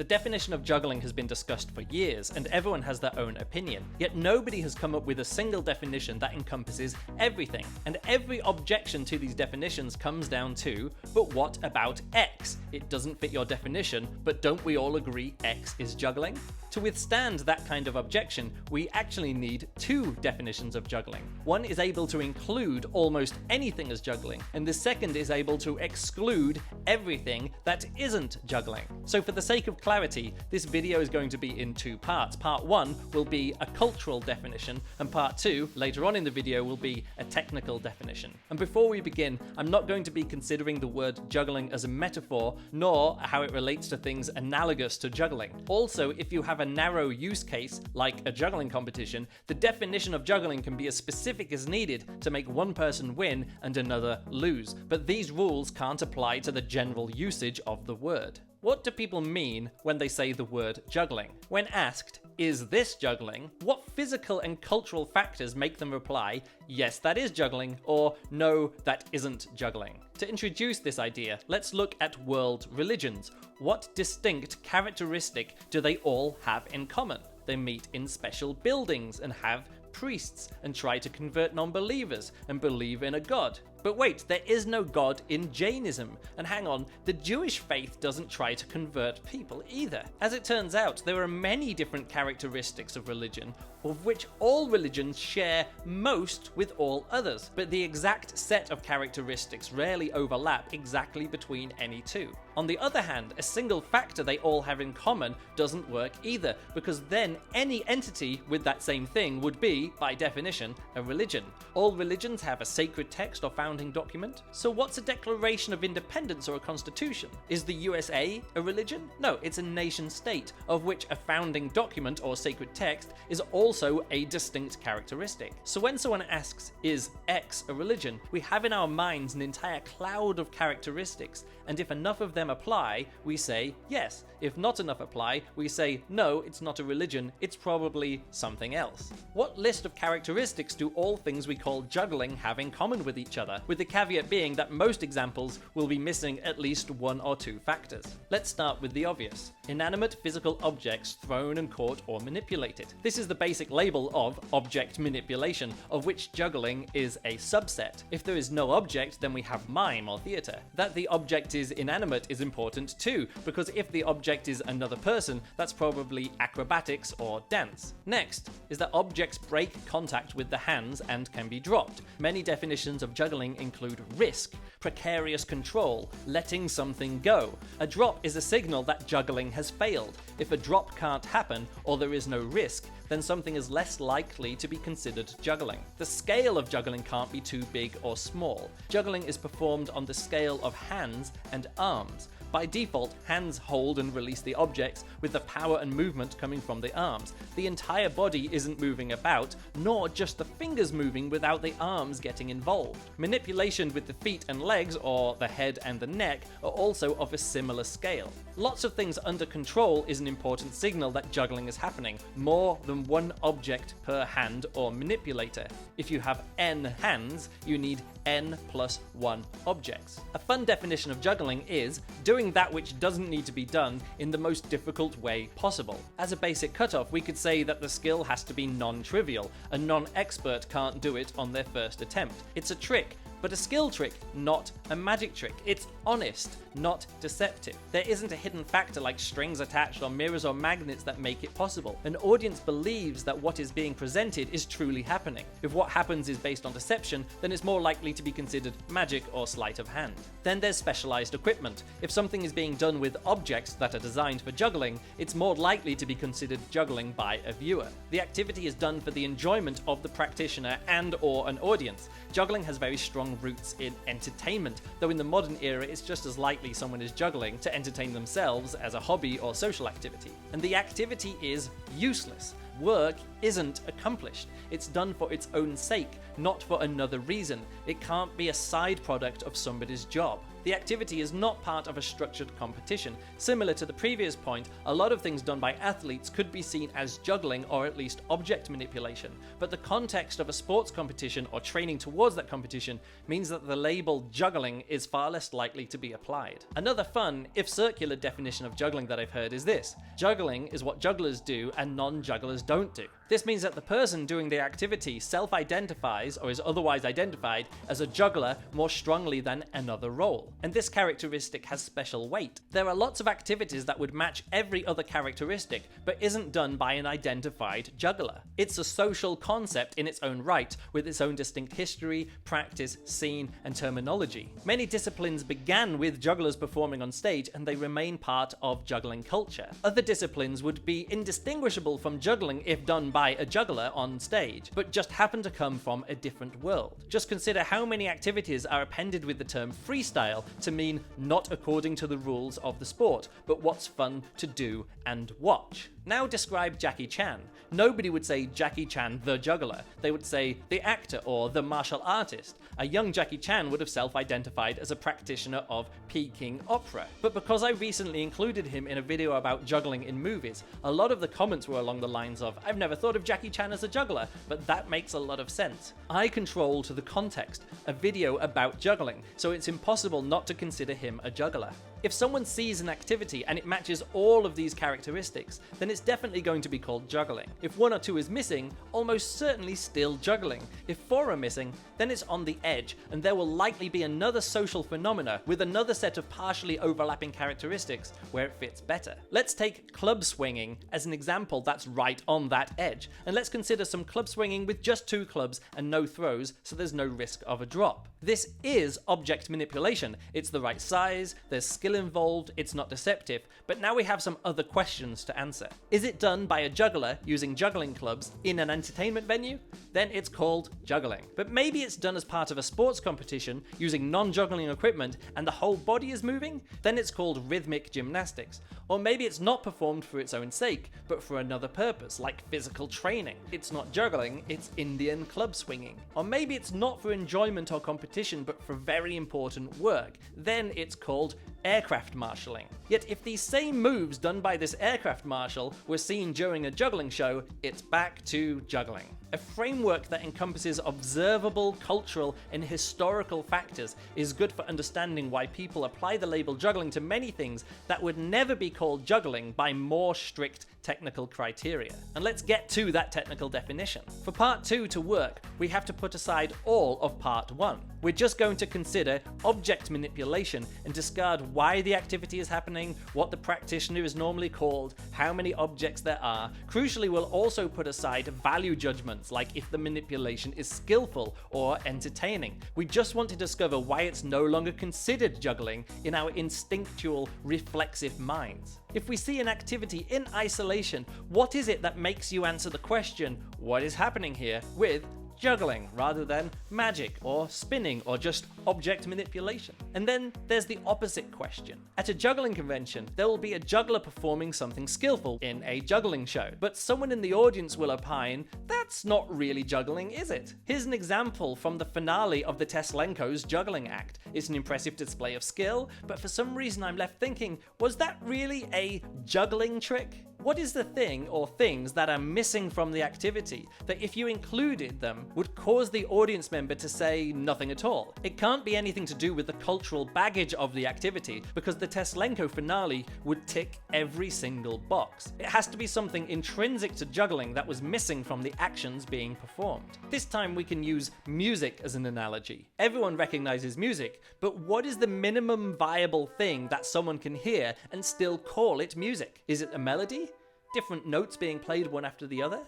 The definition of juggling has been discussed for years, and everyone has their own opinion. Yet nobody has come up with a single definition that encompasses everything. And every objection to these definitions comes down to, but what about X? It doesn't fit your definition, but don't we all agree X is juggling? To withstand that kind of objection, we actually need two definitions of juggling. One is able to include almost anything as juggling, and the second is able to exclude everything that isn't juggling. So for the sake of clarity, this video is going to be in two parts. Part 1 will be a cultural definition, and part 2, later on in the video, will be a technical definition. And before we begin, I'm not going to be considering the word juggling as a metaphor, nor how it relates to things analogous to juggling. Also, if you have a narrow use case, like a juggling competition, the definition of juggling can be as specific as needed to make one person win and another lose. But these rules can't apply to the general usage of the word. What do people mean when they say the word juggling? When asked, is this juggling? What physical and cultural factors make them reply, yes, that is juggling, or no, that isn't juggling? To introduce this idea, let's look at world religions. What distinct characteristic do they all have in common? They meet in special buildings and have priests and try to convert non-believers and believe in a god. But wait, there is no god in Jainism. And hang on, the Jewish faith doesn't try to convert people either. As it turns out, there are many different characteristics of religion, of which all religions share most with all others. But the exact set of characteristics rarely overlap exactly between any two. On the other hand, a single factor they all have in common doesn't work either, because then any entity with that same thing would be, by definition, a religion. All religions have a sacred text or founding document. So what's a Declaration of Independence or a constitution? Is the USA a religion? No, it's a nation state, of which a founding document or sacred text is also a distinct characteristic. So when someone asks, is X a religion, we have in our minds an entire cloud of characteristics, and if enough of them apply, we say yes. If not enough apply, we say no, it's not a religion, it's probably something else. What list of characteristics do all things we call juggling have in common with each other? With the caveat being that most examples will be missing at least one or two factors. Let's start with the obvious. Inanimate physical objects thrown and caught or manipulated. This is the basic label of object manipulation, of which juggling is a subset. If there is no object, then we have mime or theatre. That the object is inanimate is important too, because if the object is another person, that's probably acrobatics or dance. Next is that objects break contact with the hands and can be dropped. Many definitions of juggling include risk, precarious control, letting something go. A drop is a signal that juggling has failed. If a drop can't happen or there is no risk, then something is less likely to be considered juggling. The scale of juggling can't be too big or small. Juggling is performed on the scale of hands and arms. By default, hands hold and release the objects, with the power and movement coming from the arms. The entire body isn't moving about, nor just the fingers moving without the arms getting involved. Manipulation with the feet and legs, or the head and the neck, are also of a similar scale. Lots of things under control is an important signal that juggling is happening. More than one object per hand or manipulator. If you have n hands, you need n plus 1 objects. A fun definition of juggling is doing that which doesn't need to be done in the most difficult way possible. As a basic cutoff, we could say that the skill has to be non-trivial. A non-expert can't do it on their first attempt. It's a trick, but a skill trick, not a magic trick. It's honest, not deceptive. There isn't a hidden factor like strings attached or mirrors or magnets that make it possible. An audience believes that what is being presented is truly happening. If what happens is based on deception, then it's more likely to be considered magic or sleight of hand. Then there's specialized equipment. If something is being done with objects that are designed for juggling, it's more likely to be considered juggling by a viewer. The activity is done for the enjoyment of the practitioner and or an audience. Juggling has very strong roots in entertainment, though in the modern era it's just as likely someone is juggling to entertain themselves as a hobby or social activity. And the activity is useless. Work isn't accomplished. It's done for its own sake, not for another reason. It can't be a side product of somebody's job. The activity is not part of a structured competition. Similar to the previous point, a lot of things done by athletes could be seen as juggling or at least object manipulation, but the context of a sports competition or training towards that competition means that the label juggling is far less likely to be applied. Another fun, if circular definition of juggling that I've heard is this: juggling is what jugglers do and non-jugglers don't do. This means that the person doing the activity self-identifies or is otherwise identified as a juggler more strongly than another role, and this characteristic has special weight. There are lots of activities that would match every other characteristic but isn't done by an identified juggler. It's a social concept in its own right, with its own distinct history, practice, scene, and terminology. Many disciplines began with jugglers performing on stage and they remain part of juggling culture. Other disciplines would be indistinguishable from juggling if done by a juggler on stage, but just happen to come from a different world. Just consider how many activities are appended with the term freestyle to mean not according to the rules of the sport, but what's fun to do and watch. Now describe Jackie Chan. Nobody would say Jackie Chan the juggler. They would say the actor or the martial artist. A young Jackie Chan would have self-identified as a practitioner of Peking opera. But because I recently included him in a video about juggling in movies, a lot of the comments were along the lines of, "I've never thought of Jackie Chan as a juggler, but that makes a lot of sense." I control to the context, a video about juggling, so it's impossible not to consider him a juggler. If someone sees an activity and it matches all of these characteristics, then it's definitely going to be called juggling. If one or two is missing, almost certainly still juggling. If four are missing, then it's on the edge, and there will likely be another social phenomena with another set of partially overlapping characteristics where it fits better. Let's take club swinging as an example that's right on that edge, and let's consider some club swinging with just 2 clubs and no throws, so there's no risk of a drop. This is object manipulation. It's the right size, there's skill involved, it's not deceptive, but now we have some other questions to answer. Is it done by a juggler using juggling clubs in an entertainment venue? Then it's called juggling. But maybe it's done as part of a sports competition using non-juggling equipment and the whole body is moving? Then it's called rhythmic gymnastics. Or maybe it's not performed for its own sake, but for another purpose, like physical training. It's not juggling, it's Indian club swinging. Or maybe it's not for enjoyment or competition, but for very important work. Then it's called aircraft marshalling. Yet if these same moves done by this aircraft marshal were seen during a juggling show, it's back to juggling. A framework that encompasses observable, cultural, and historical factors is good for understanding why people apply the label juggling to many things that would never be called juggling by more strict technical criteria. And let's get to that technical definition. For part 2 to work, we have to put aside all of part 1. We're just going to consider object manipulation and discard why the activity is happening, what the practitioner is normally called, how many objects there are. Crucially, we'll also put aside value judgments, like if the manipulation is skillful or entertaining. We just want to discover why it's no longer considered juggling in our instinctual, reflexive minds. If we see an activity in isolation, what is it that makes you answer the question, what is happening here, with juggling rather than magic or spinning or just object manipulation? And then there's the opposite question. At a juggling convention, there will be a juggler performing something skillful in a juggling show, but someone in the audience will opine, that's not really juggling, is it? Here's an example from the finale of the Teslenko's juggling act. It's an impressive display of skill, but for some reason I'm left thinking, was that really a juggling trick? What is the thing or things that are missing from the activity that if you included them would cause the audience member to say nothing at all? It can't be anything to do with the cultural baggage of the activity, because the Teslenko finale would tick every single box. It has to be something intrinsic to juggling that was missing from the actions being performed. This time we can use music as an analogy. Everyone recognizes music, but what is the minimum viable thing that someone can hear and still call it music? Is it a melody? Different notes being played one after the other?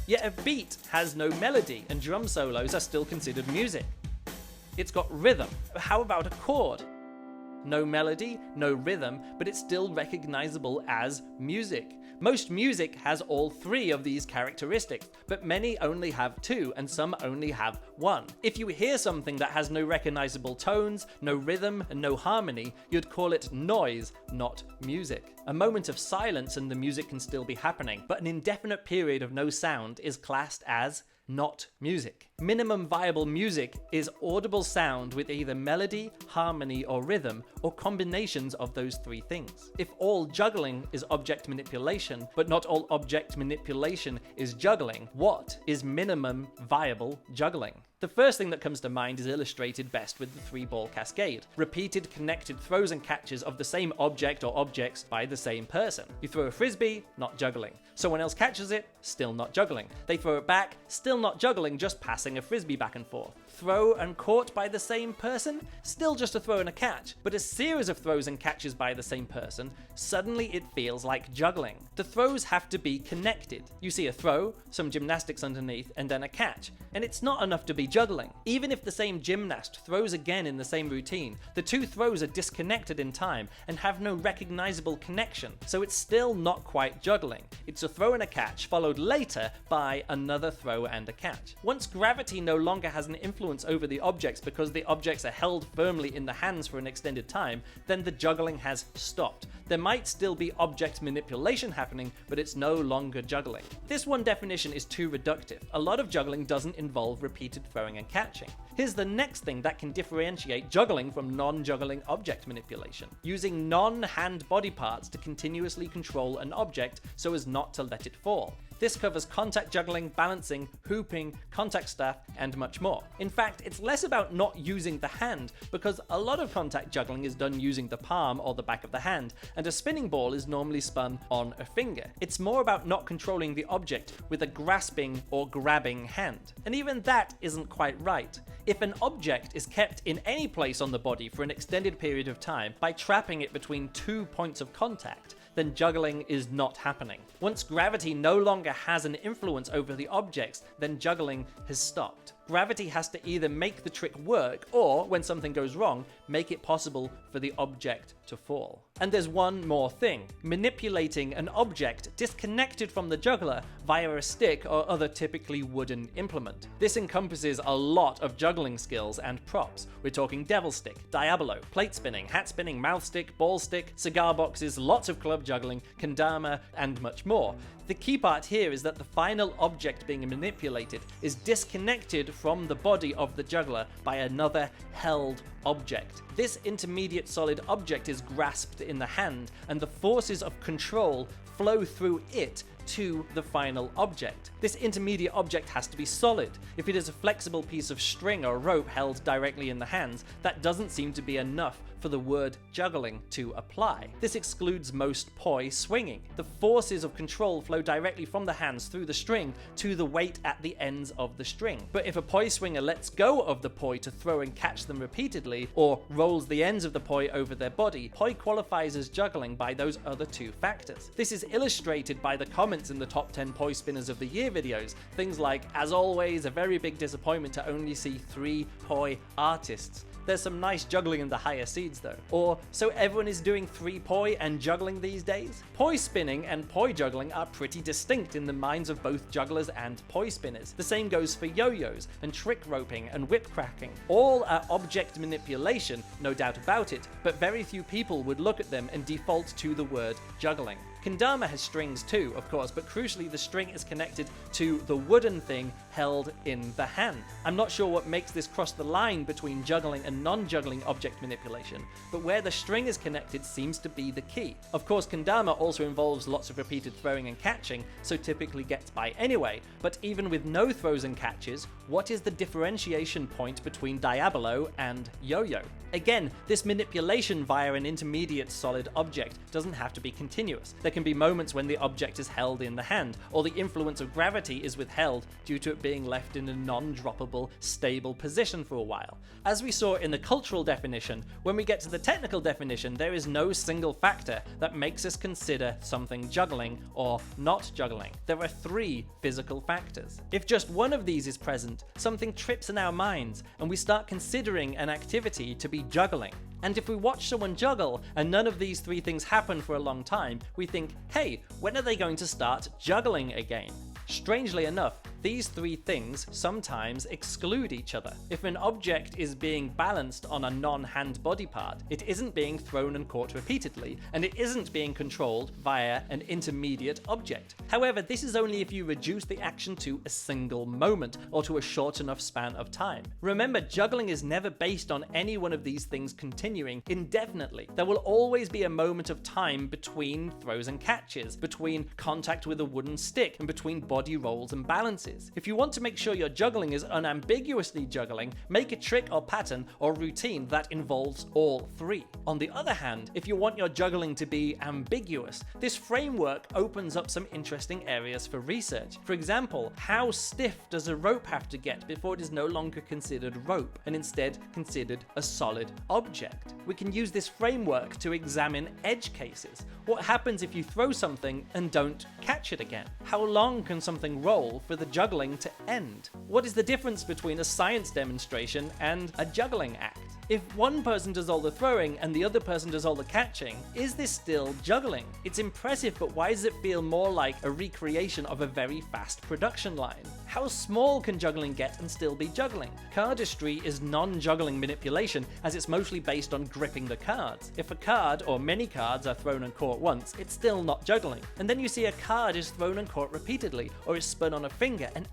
Yet a beat has no melody and drum solos are still considered music. It's got rhythm. How about a chord? No melody, no rhythm, but it's still recognizable as music. Most music has all 3 of these characteristics, but many only have 2 and some only have 1. If you hear something that has no recognizable tones, no rhythm, and no harmony, you'd call it noise, not music. A moment of silence and the music can still be happening, but an indefinite period of no sound is classed as not music. Minimum viable music is audible sound with either melody, harmony, or rhythm, or combinations of those three things. If all juggling is object manipulation, but not all object manipulation is juggling, what is minimum viable juggling? The first thing that comes to mind is illustrated best with the 3-ball cascade. Repeated connected throws and catches of the same object or objects by the same person. You throw a frisbee, not juggling. Someone else catches it, still not juggling. They throw it back, still not juggling, just passing a frisbee back and forth. Throw and caught by the same person, still just a throw and a catch. But a series of throws and catches by the same person, suddenly it feels like juggling. The throws have to be connected. You see a throw, some gymnastics underneath, and then a catch. And it's not enough to be juggling. Even if the same gymnast throws again in the same routine, the two throws are disconnected in time and have no recognizable connection, so it's still not quite juggling. It's a throw and a catch, followed later by another throw and a catch. Once gravity no longer has an influence over the objects because the objects are held firmly in the hands for an extended time, then the juggling has stopped. There might still be object manipulation happening, but it's no longer juggling. This one definition is too reductive. A lot of juggling doesn't involve repeated throwing and catching. Here's the next thing that can differentiate juggling from non-juggling object manipulation: using non-hand body parts to continuously control an object so as not to let it fall. This covers contact juggling, balancing, hooping, contact staff, and much more. In fact, it's less about not using the hand, because a lot of contact juggling is done using the palm or the back of the hand, and a spinning ball is normally spun on a finger. It's more about not controlling the object with a grasping or grabbing hand. And even that isn't quite right. If an object is kept in any place on the body for an extended period of time by trapping it between 2 points of contact, then juggling is not happening. Once gravity no longer has an influence over the objects, then juggling has stopped. Gravity has to either make the trick work, or, when something goes wrong, make it possible for the object to fall. And there's one more thing: manipulating an object disconnected from the juggler via a stick or other typically wooden implement. This encompasses a lot of juggling skills and props. We're talking devilstick, diabolo, plate spinning, hat spinning, mouth stick, ball stick, cigar boxes, lots of club juggling, kendama, and much more. The key part here is that the final object being manipulated is disconnected from the body of the juggler by another held object. This intermediate solid object is grasped in the hand, and the forces of control flow through it to the final object. This intermediate object has to be solid. If it is a flexible piece of string or rope held directly in the hands, that doesn't seem to be enough for the word juggling to apply. This excludes most poi swinging. The forces of control flow directly from the hands through the string to the weight at the ends of the string. But if a poi swinger lets go of the poi to throw and catch them repeatedly, or rolls the ends of the poi over their body, poi qualifies as juggling by those other two factors. This is illustrated by the comments in the top 10 poi spinners of the year videos. Things like, as always, a very big disappointment to only see 3 poi artists. There's some nice juggling in the higher seeds though. Or, so everyone is doing 3 poi and juggling these days? Poi spinning and poi juggling are pretty distinct in the minds of both jugglers and poi spinners. The same goes for yo-yos and trick roping and whip cracking. All are object manipulation, no doubt about it, but very few people would look at them and default to the word juggling. Kendama has strings too, of course, but crucially the string is connected to the wooden thing held in the hand. I'm not sure what makes this cross the line between juggling and non-juggling object manipulation, but where the string is connected seems to be the key. Of course, kendama also involves lots of repeated throwing and catching, so typically gets by anyway, but even with no throws and catches, what is the differentiation point between diabolo and yo-yo? Again, this manipulation via an intermediate solid object doesn't have to be continuous. There can be moments when the object is held in the hand, or the influence of gravity is withheld due to it being left in a non-droppable, stable position for a while. As we saw in the cultural definition, when we get to the technical definition, there is no single factor that makes us consider something juggling or not juggling. There are 3 physical factors. If just one of these is present, something trips in our minds, and we start considering an activity to be juggling. And if we watch someone juggle and none of these 3 things happen for a long time, we think, hey, when are they going to start juggling again? Strangely enough, these three things sometimes exclude each other. If an object is being balanced on a non-hand body part, it isn't being thrown and caught repeatedly, and it isn't being controlled via an intermediate object. However, this is only if you reduce the action to a single moment, or to a short enough span of time. Remember, juggling is never based on any one of these things continuing indefinitely. There will always be a moment of time between throws and catches, between contact with a wooden stick, and between body rolls and balances. If you want to make sure your juggling is unambiguously juggling, make a trick or pattern or routine that involves all three. On the other hand, if you want your juggling to be ambiguous, this framework opens up some interesting areas for research. For example, how stiff does a rope have to get before it is no longer considered rope and instead considered a solid object? We can use this framework to examine edge cases. What happens if you throw something and don't catch it again? How long can something roll for the juggling to end? What is the difference between a science demonstration and a juggling act? If one person does all the throwing and the other person does all the catching, is this still juggling? It's impressive, but why does it feel more like a recreation of a very fast production line? How small can juggling get and still be juggling? Cardistry is non-juggling manipulation, as it's mostly based on gripping the cards. If a card or many cards are thrown and caught once, it's still not juggling. And then you see a card is thrown and caught repeatedly, or is spun on a finger, and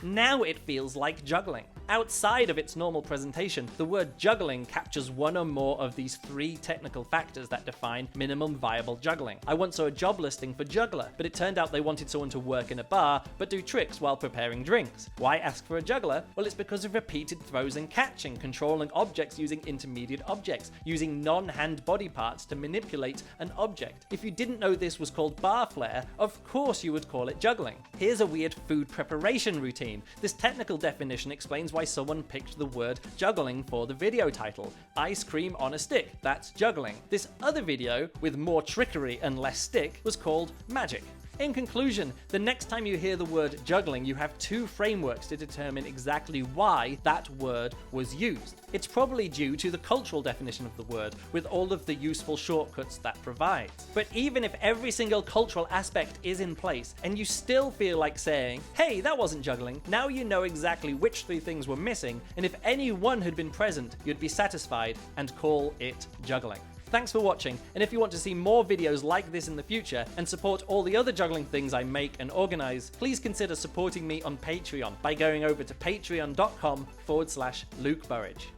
now it feels like juggling. Outside of its normal presentation, the word juggling captures one or more of these three technical factors that define minimum viable juggling. I once saw a job listing for juggler, but it turned out they wanted someone to work in a bar, but do tricks while preparing drinks. Why ask for a juggler? Well, it's because of repeated throws and catching, controlling objects using intermediate objects, using non-hand body parts to manipulate an object. If you didn't know this was called bar flair, of course you would call it juggling. Here's a weird food preparation routine. This technical definition explains why someone picked the word juggling for the video title. Ice cream on a stick, that's juggling. This other video, with more trickery and less stick, was called magic. In conclusion, the next time you hear the word juggling, you have two frameworks to determine exactly why that word was used. It's probably due to the cultural definition of the word, with all of the useful shortcuts that provides. But even if every single cultural aspect is in place, and you still feel like saying, hey, that wasn't juggling, now you know exactly which three things were missing, and if any one had been present, you'd be satisfied and call it juggling. Thanks for watching, and if you want to see more videos like this in the future and support all the other juggling things I make and organize, please consider supporting me on Patreon by going over to patreon.com/Luke Burridge.